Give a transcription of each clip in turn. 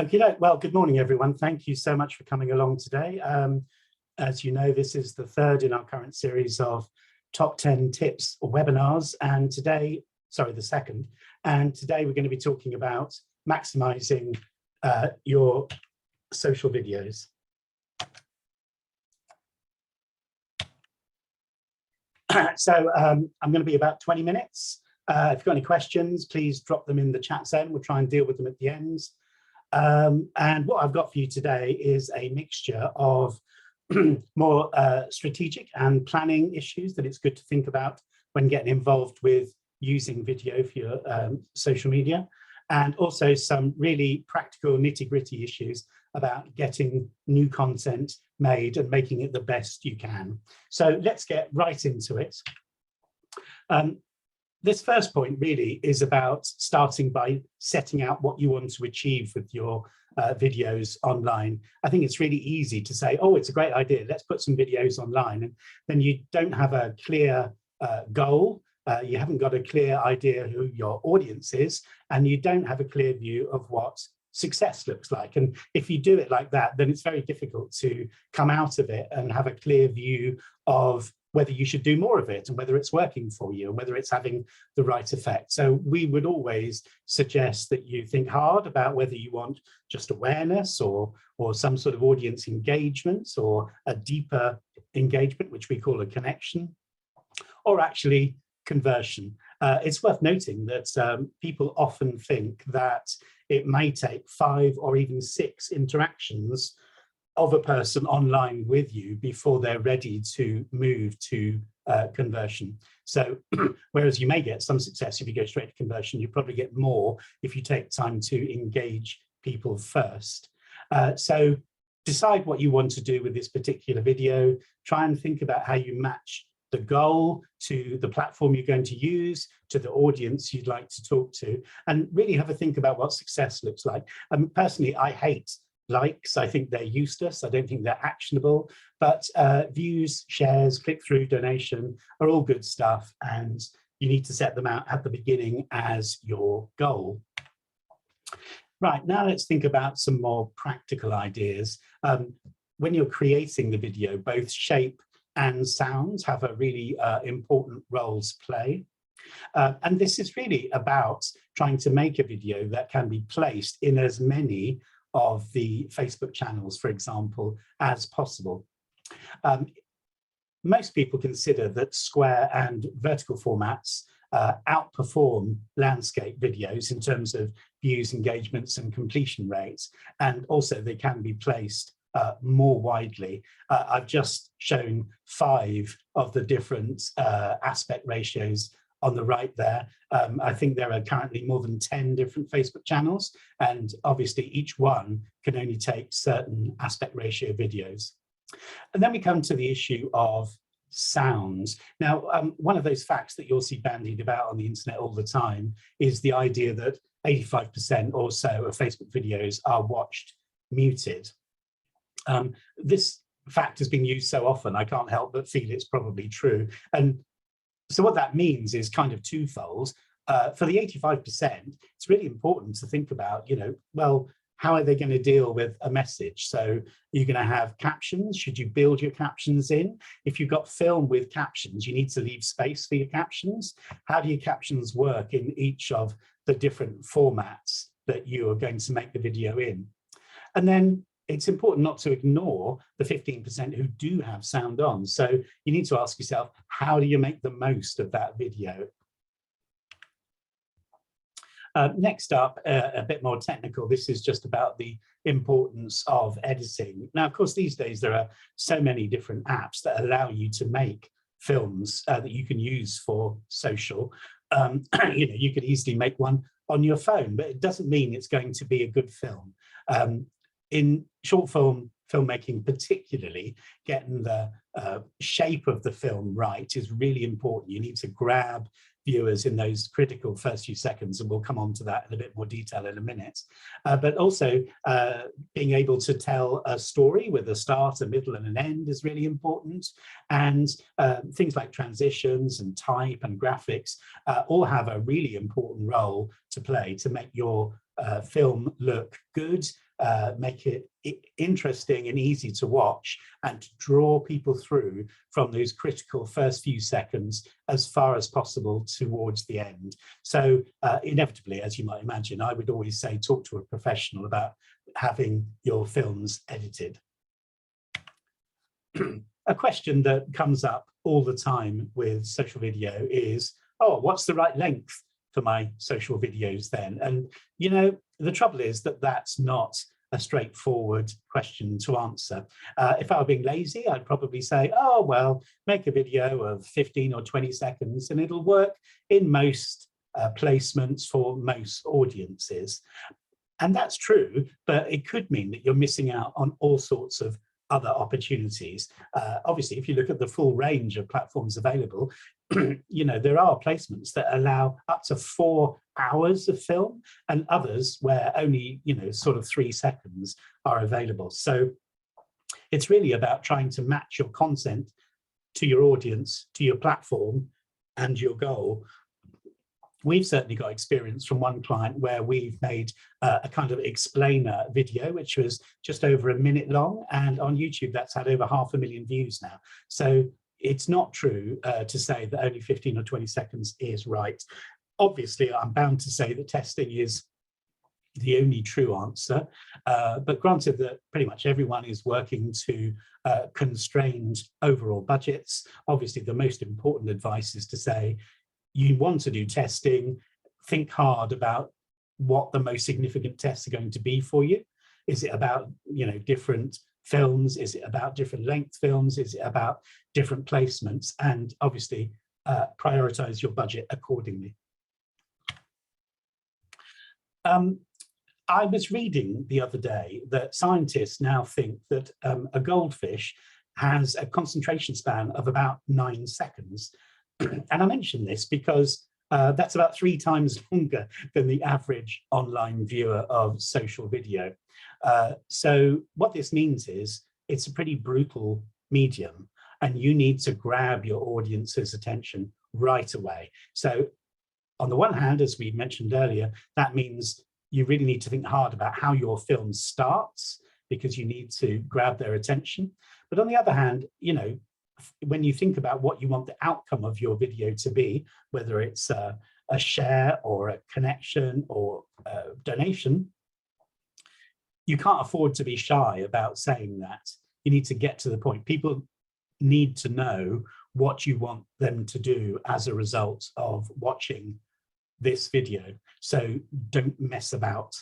Okay, well, good morning, everyone. Thank you so much for coming along today. As you know, this is the third in our current series of top 10 tips or webinars, and today, sorry, the second. And today we're going to be talking about maximizing your social videos. So I'm going to be about 20 minutes. If you've got any questions, please drop them in the chat zone. We'll try and deal with them at the end. And what I've got for you today is a mixture of more strategic and planning issues that it's good to think about when getting involved with using video for your social media, and also some really practical nitty-gritty issues about getting new content made and making it the best you can. So let's get right into it. This first point really is about starting by setting out what you want to achieve with your videos online. I think it's really easy to say, oh, it's a great idea, let's put some videos online. And then you don't have a clear goal, you haven't got a clear idea who your audience is, and you don't have a clear view of what success looks like. And if you do it like that, then it's very difficult to come out of it and have a clear view of whether you should do more of it and whether it's working for you and whether it's having the right effect. So we would always suggest that you think hard about whether you want just awareness or some sort of audience engagement or a deeper engagement, which we call a connection, or actually conversion. It's worth noting that people often think that it may take 5 or even 6 interactions of a person online with you before they're ready to move to conversion. So whereas you may get some success if you go straight to conversion, you probably get more if you take time to engage people first. So decide what you want to do with this particular video. Try and think about how you match the goal to the platform you're going to use, to the audience you'd like to talk to, and really have a think about what success looks like. Personally, I hate likes. I think they're useless. I don't think they're actionable, but views, shares, click-through, donation are all good stuff, and you need to set them out at the beginning as your goal. Right, now let's think about some more practical ideas. When you're creating the video, both shape and sounds have a really important role to play. And this is really about trying to make a video that can be placed in as many of the Facebook channels, for example, as possible. Most people consider that square and vertical formats outperform landscape videos in terms of views, engagements, and completion rates, and also they can be placed more widely. I've just shown 5 of the different aspect ratios on the right there. I think there are currently more than 10 different Facebook channels, and obviously each one can only take certain aspect ratio videos. And then we come to the issue of sounds. Now, one of those facts that you'll see bandied about on the internet all the time is the idea that 85% or so of Facebook videos are watched muted. This fact has been used so often, I can't help but feel it's probably true. And so what that means is kind of twofold. For the 85%, it's really important to think about, well, how are they going to deal with a message? So you're going to have captions. Should you build your captions in? If you've got film with captions, you need to leave space for your captions. How do your captions work in each of the different formats that you are going to make the video in? And then it's important not to ignore the 15% who do have sound on. So you need to ask yourself, how do you make the most of that video? Next up, a bit more technical, this is just about the importance of editing. Now, of course, these days there are so many different apps that allow you to make films that you can use for social. You could easily make one on your phone, but it doesn't mean it's going to be a good film. In short film filmmaking particularly, getting the shape of the film right is really important. You need to grab viewers in those critical first few seconds, and we'll come on to that in a bit more detail in a minute. But also being able to tell a story with a start, a middle, and an end is really important. And things like transitions and type and graphics all have a really important role to play to make your film look good, make it interesting and easy to watch, and to draw people through from those critical first few seconds as far as possible towards the end. So inevitably, as you might imagine, I would always say talk to a professional about having your films edited. A question that comes up all the time with social video is, oh, what's the right length for my social videos then? And, you know, the trouble is that that's not a straightforward question to answer. If I were being lazy, I'd probably say, oh, well, make a video of 15 or 20 seconds and it'll work in most placements for most audiences. And that's true, but it could mean that you're missing out on all sorts of other opportunities. Obviously, if you look at the full range of platforms available, you know, there are placements that allow up to 4 hours of film, and others where only, you know, sort of 3 seconds are available. So it's really about trying to match your content to your audience, to your platform, and your goal. We've certainly got experience from one client where we've made a kind of explainer video, which was just over a minute long, and on YouTube that's had over 500,000 views now. So it's not true to say that only 15 or 20 seconds is right. Obviously, I'm bound to say that testing is the only true answer, but granted that pretty much everyone is working to constrained overall budgets, obviously the most important advice is to say, you want to do testing, think hard about what the most significant tests are going to be for you. Is it about, you know, different films? Is it about different length films? Is it about different placements? And obviously prioritize your budget accordingly. I was reading the other day that scientists now think that a goldfish has a concentration span of about 9 seconds. And I mention this because that's about 3 times longer than the average online viewer of social video. So what this means is it's a pretty brutal medium, and you need to grab your audience's attention right away. So on the one hand, as we mentioned earlier, that means you really need to think hard about how your film starts, because you need to grab their attention. But on the other hand, you know, when you think about what you want the outcome of your video to be, whether it's a share or a connection or a donation, you can't afford to be shy about saying that. You need to get to the point. People need to know what you want them to do as a result of watching this video. So don't mess about.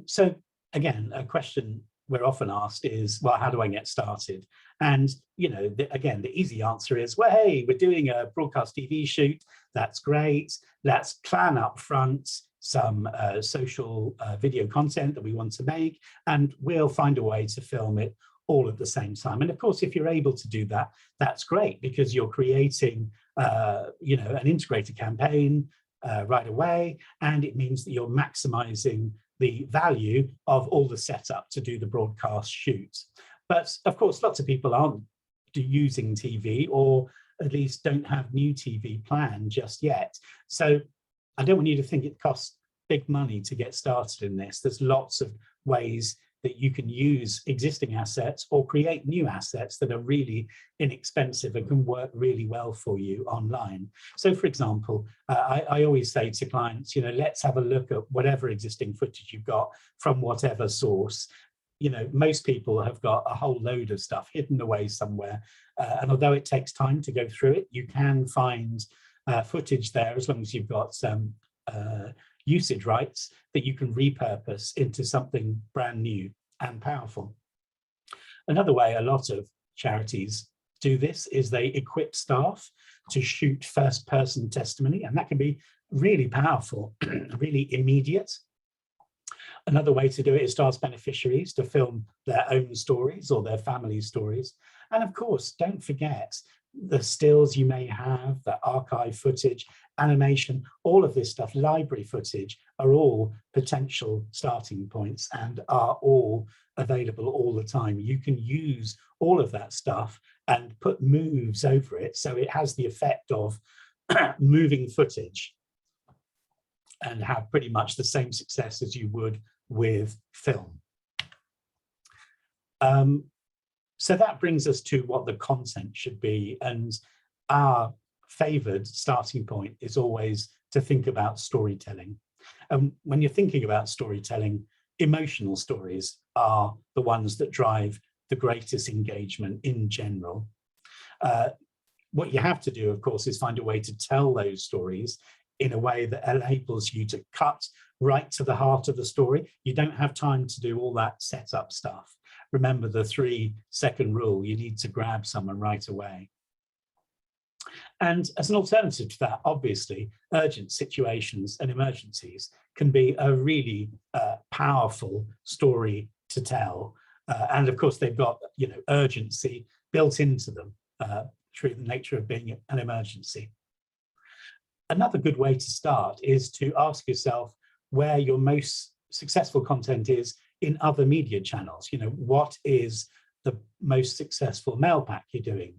So again, a question we're often asked is, well, how do I get started? And, you know, again, the easy answer is, well, hey, we're doing a broadcast TV shoot. That's great. Let's plan up front some social video content that we want to make, and we'll find a way to film it all at the same time. And of course, if you're able to do that, that's great, because you're creating, you know, an integrated campaign right away, and it means that you're maximizing the value of all the setup to do the broadcast shoot. But of course, lots of people aren't using TV, or at least don't have new TV planned just yet. So I don't want you to think it costs big money to get started in this. There's lots of ways that you can use existing assets or create new assets that are really inexpensive and can work really well for you online. So for example, I always say to clients, you know, let's have a look at whatever existing footage you've got from whatever source. You know, most people have got a whole load of stuff hidden away somewhere. And although it takes time to go through it, you can find footage there, as long as you've got some usage rights, that you can repurpose into something brand new and powerful. Another way a lot of charities do this is they equip staff to shoot first-person testimony, and that can be really powerful, really immediate. Another way to do it is to ask beneficiaries to film their own stories or their family stories. And of course, don't forget the stills you may have, the archive footage, animation, all of this stuff, library footage, are all potential starting points and are all available all the time. You can use all of that stuff and put moves over it, so it has the effect of moving footage. and have pretty much the same success as you would with film. So that brings us to what the content should be, and our favored starting point is always to think about storytelling. And when you're thinking about storytelling, emotional stories are the ones that drive the greatest engagement in general. What you have to do, of course, is find a way to tell those stories in a way that enables you to cut right to the heart of the story. You don't have time to do all that setup stuff. Remember the 3-second rule, you need to grab someone right away. And as an alternative to that, obviously, urgent situations and emergencies can be a really powerful story to tell. And of course, they've got, you know, urgency built into them through the nature of being an emergency. Another good way to start is to ask yourself where your most successful content is in other media channels. You know, what is the most successful mail pack you're doing?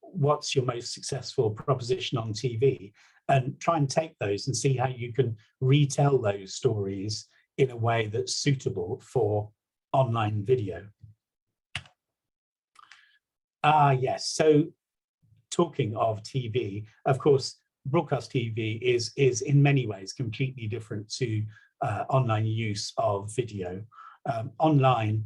What's your most successful proposition on TV? And try and take those and see how you can retell those stories in a way that's suitable for online video. Yes, so talking of TV, of course, broadcast TV is in many ways completely different to online use of video. Online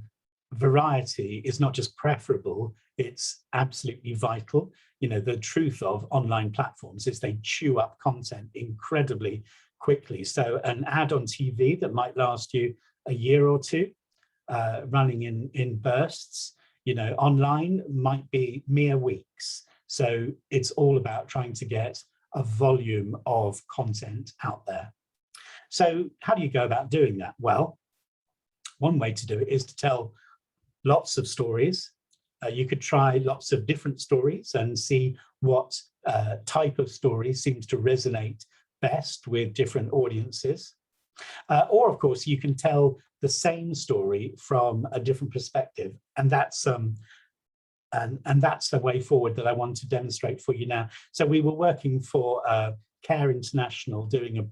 variety is not just preferable, it's absolutely vital. You know, the truth of online platforms is they chew up content incredibly quickly. So an ad on TV that might last you a year or two, running in bursts, you know, online might be mere weeks. So it's all about trying to get a volume of content out there. So how do you go about doing that? Well, one way to do it is to tell lots of stories. You could try lots of different stories and see what type of story seems to resonate best with different audiences. Or, of course, you can tell the same story from a different perspective, and that's the way forward that I want to demonstrate for you now. So we were working for Care International, doing a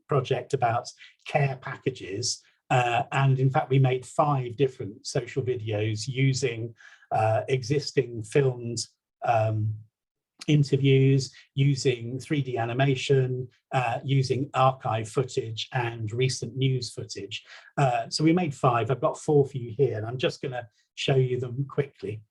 project about care packages, and in fact we made 5 different social videos using existing filmed interviews, using 3D animation, using archive footage and recent news footage. So we made 5. I've got 4 for you here, and I'm just going to show you them quickly.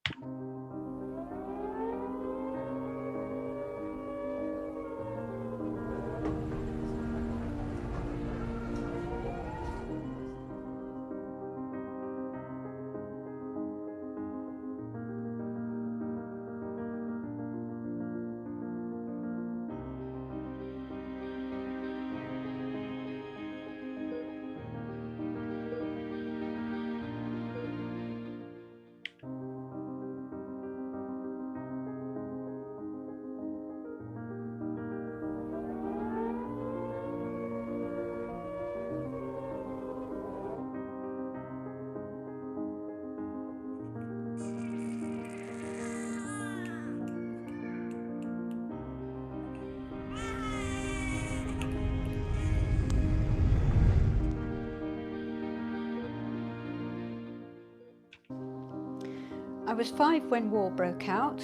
I was 5 when war broke out.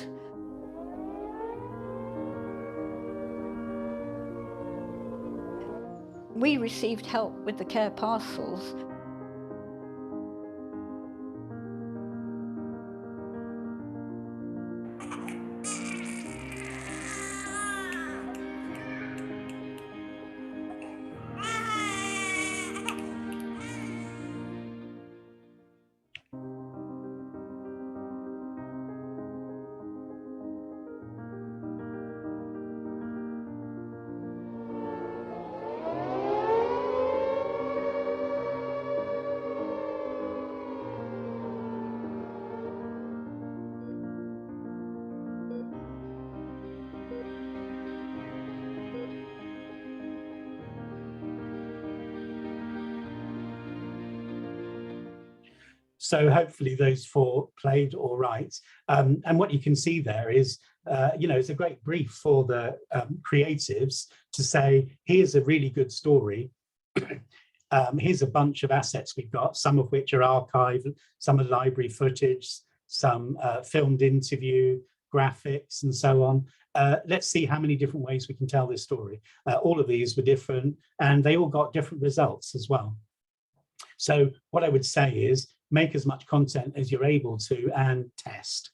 We received help with the care parcels. So hopefully those 4 played all right. And what you can see there is it's a great brief for the creatives to say, here's a really good story. Here's a bunch of assets we've got, some of which are archived, some are library footage, some filmed interview, graphics, and so on. Let's see how many different ways we can tell this story. All of these were different, and they all got different results as well. So what I would say is make as much content as you're able to and test.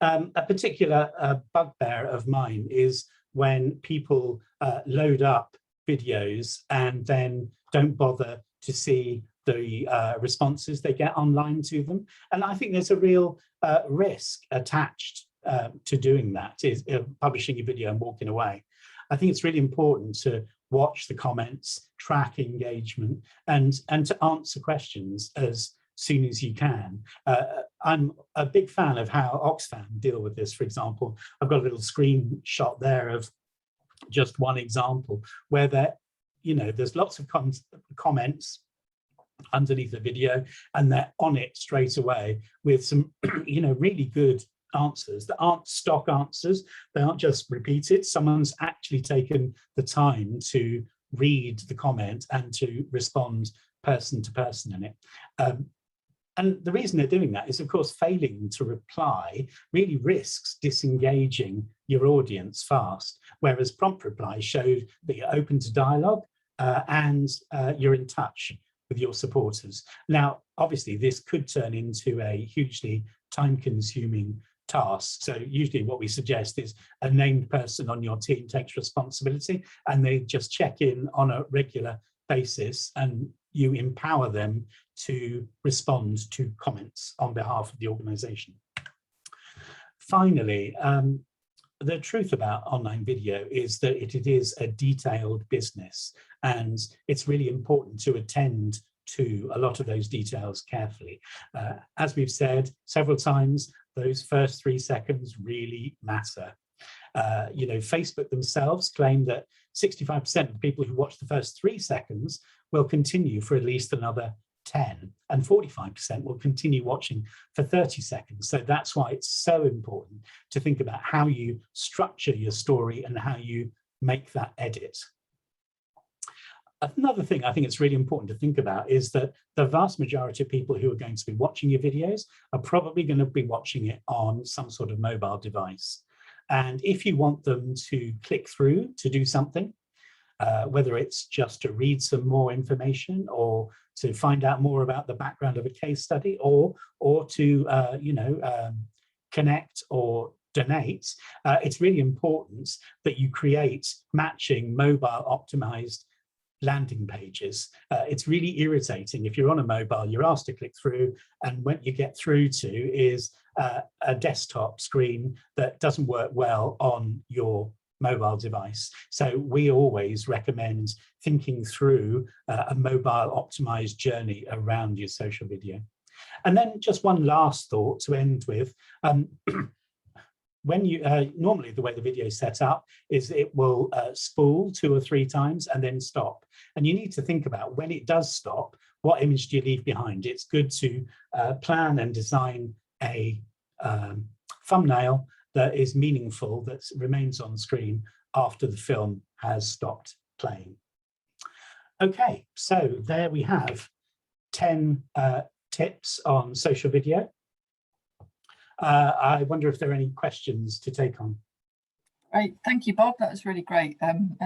A particular bugbear of mine is when people load up videos and then don't bother to see the responses they get online to them. And I think there's a real risk attached to doing that, is publishing a video and walking away. I think it's really important to watch the comments, track engagement, and to answer questions as soon as you can. I'm a big fan of how Oxfam deal with this, for example. I've got a little screenshot there of just one example where there's lots of comments underneath the video, and they're on it straight away with some really good answers that aren't stock answers. They aren't just repeated. Someone's actually taken the time to read the comment and to respond person to person in it. And the reason they're doing that is, of course, failing to reply really risks disengaging your audience fast, whereas prompt reply showed that you're open to dialogue and you're in touch with your supporters. Now, obviously, this could turn into a hugely time-consuming task. So usually what we suggest is a named person on your team takes responsibility, and they just check in on a regular basis, and you empower them to respond to comments on behalf of the organization. Finally, the truth about online video is that it is a detailed business, and it's really important to attend to a lot of those details carefully. As we've said several times, those first 3 seconds really matter. Facebook themselves claim that 65% of people who watch the first 3 seconds will continue for at least another 10, and 45% will continue watching for 30 seconds. So that's why it's so important to think about how you structure your story and how you make that edit. Another thing I think it's really important to think about is that the vast majority of people who are going to be watching your videos are probably going to be watching it on some sort of mobile device. And if you want them to click through to do something, whether it's just to read some more information or to find out more about the background of a case study, or to connect or donate, it's really important that you create matching mobile optimized landing pages. It's really irritating if you're on a mobile, you're asked to click through, and what you get through to is a desktop screen that doesn't work well on your mobile device. So we always recommend thinking through a mobile optimized journey around your social video. And then just one last thought to end with. When you normally the way the video is set up is it will spool 2 or 3 times and then stop. And you need to think about, when it does stop, what image do you leave behind? It's good to plan and design a thumbnail that is meaningful, that remains on screen after the film has stopped playing. Okay, so there we have 10 tips on social video. I wonder if there are any questions to take on. Great, thank you, Bob. That was really great, and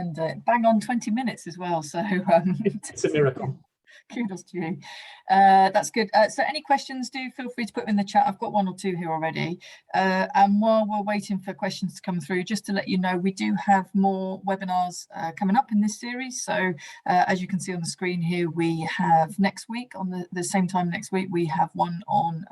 bang on 20 minutes as well. So it's a miracle. Kudos to you. That's good. So any questions, do feel free to put them in the chat. I've got 1 or 2 here already. And while we're waiting for questions to come through, just to let you know, we do have more webinars coming up in this series. So as you can see on the screen here, we have next week, on the same time next week, we have one on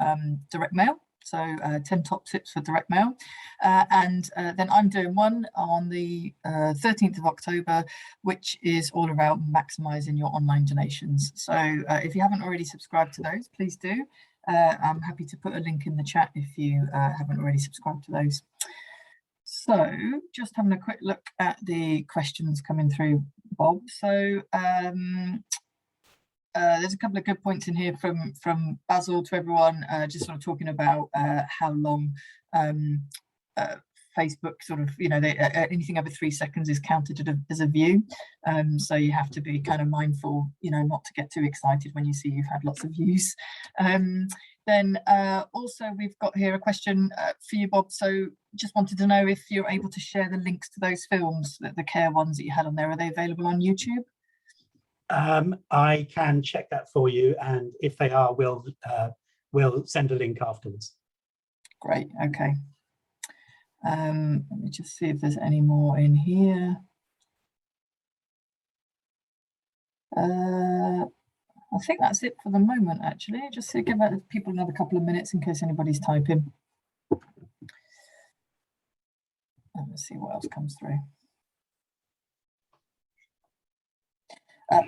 direct mail. So 10 top tips for direct mail. And then I'm doing one on the 13th of October, which is all about maximizing your online donations. So if you haven't already subscribed to those, please do. I'm happy to put a link in the chat if you haven't already subscribed to those. So just having a quick look at the questions coming through, Bob. So there's a couple of good points in here from Basil to everyone, just sort of talking about how long Facebook sort of, you know, anything over 3 seconds is counted as a view. So you have to be kind of mindful, you know, not to get too excited when you see you've had lots of views. Then also we've got here a question for you, Bob. So just wanted to know if you're able to share the links to those films, the care ones that you had on there. Are they available on YouTube? I can check that for you, and if they are, we'll send a link afterwards. Great, okay. Let me just see if there's any more in here. I think that's it for the moment, actually. Just to give people another couple of minutes in case anybody's typing. Let's see what else comes through.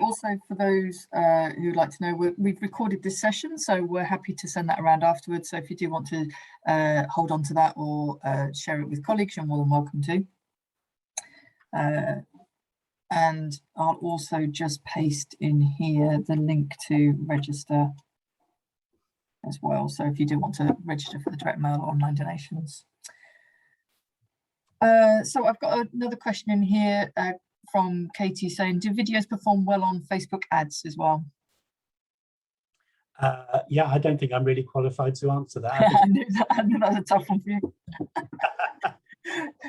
Also, for those who'd like to know, we've recorded this session, so we're happy to send that around afterwards. So if you do want to hold on to that or share it with colleagues, you're more than welcome to. And I'll also just paste in here the link to register as well. So if you do want to register for the direct mail or online donations. So I've got another question in here from Katie saying, do videos perform well on Facebook ads as well? Yeah, I don't think I'm really qualified to answer that. I knew that was a tough one for you.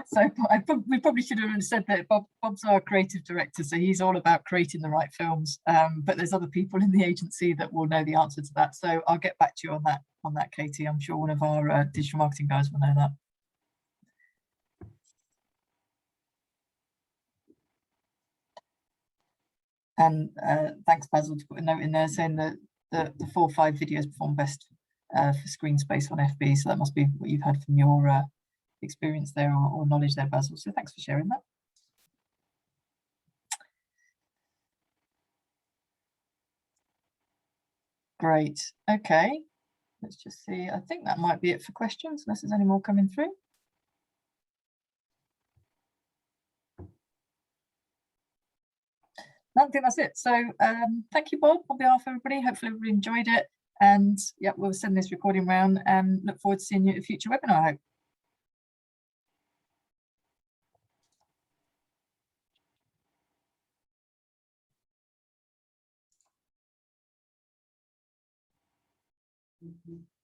So we probably should have said that Bob's our creative director, so he's all about creating the right films. But there's other people in the agency that will know the answer to that. So I'll get back to you on that, Katie. I'm sure one of our digital marketing guys will know that. And thanks, Basil, to put a note in there saying that the 4 or 5 videos perform best for screen space on FB. So that must be what you've had from your experience there or knowledge there, Basil. So thanks for sharing that. Great. Okay. Let's just see. I think that might be it for questions, unless there's any more coming through. I think that's it. So thank you, Bob, on behalf of everybody. Hopefully everybody enjoyed it. And yeah, we'll send this recording round and look forward to seeing you at a future webinar, I hope. Mm-hmm.